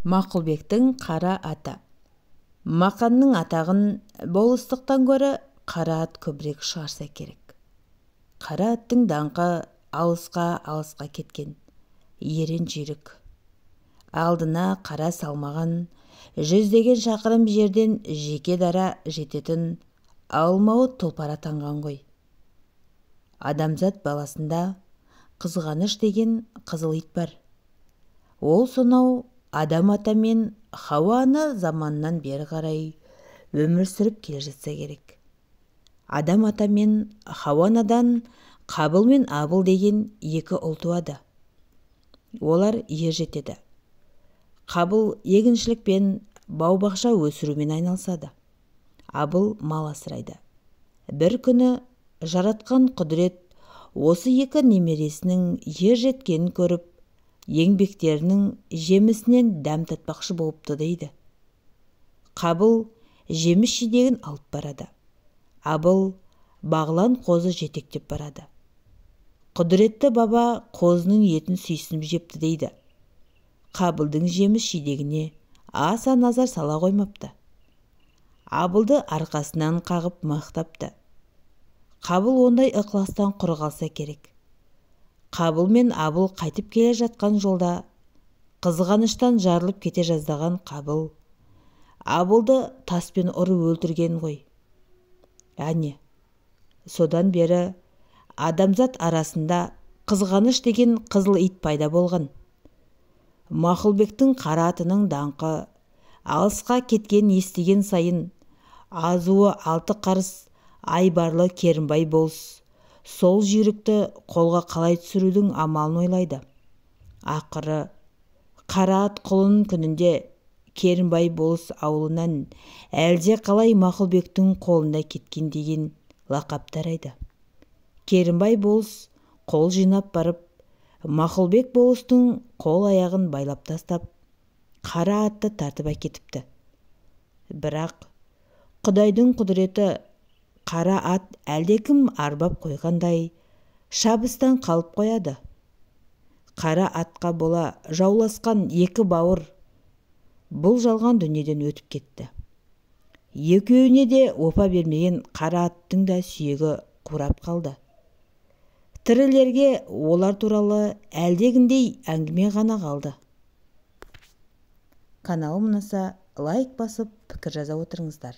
Мақұлбектің қара аты. Мақанның атағын болыстықтан гөрі қара ат көбірек шығарса керек. Қара аттың даңқы алысқа кеткен, ерен жүйрік. Алдына қара салмаған, жүздеген шақырым жерден жеке дара жететін алмауыт тұлпар атанған ғой. Адамзат баласында қызғаныш деген қызыл ит бар. Ол сонау Адам ата мен Хауа ана заманнан бері қарай өмір сүріп келе жатса керек. Адам ата мен Хауа анадан Қабыл мен Абыл деген екі ұл туады. Олар ер жетеді. Қабыл егіншілікпен, бау-бақша өсірумен айналысады. Абыл мал асырайды. Бір күні жаратқан құдірет осы екі немересінің ер жеткенін көріп, еңбектерінің жемісінен дәм татпақшы болыпты дейді. Қабыл жеміс жидегін алып барады. Абыл бағлан қозы жетектеп барады. Құдіретті баба қозының етін сүйсініп жепті дейді. Қабылдың жеміс жидегіне аса назар сала қоймапты. Абылды арқасынан қағып мақтапты. Қабыл ондай ықыластан құр қалса керек. Қабыл мен Абыл қайтып келе жатқан жолда қызғаныштан жарылып кете жаздаған Қабыл Абылды таспен ұрып өлтірген ғой. Әне, содан бері адамзат арасында қызғаныш деген қызыл ит пайда болған. Мақұлбектің қара атының даңқы алысқа кеткен естіген сайын азуы алты қарыс айбарлы Керімбай болыс сол жүйрікті қолға қалай түсірудің амалын ойлайды. Ақыры қара ат құлын күнінде Керімбай болыс ауылынан әлде қалай Мақұлбектің қолында кеткен деген лақап тарайды. Керімбай болыс қол жинап барып, Мақұлбек болыстың қол аяғын байлап тастап, қара атты тартып әкетіпті. Бірақ Құдайдың құдіреті, қара ат әлдекім арбап қойғандай шабыстан қалып қояды. Қара атқа бола жауласқан екі бауыр бұл жалған дүниеден өтіп кетті. Екеуіне де опа бермеген қара аттың да сүйегі қурап қалды. Тірілерге олар туралы әлдегіндей әңгіме ғана қалды. Каналым ұнаса лайк басып пікір жаза отырыңыздар.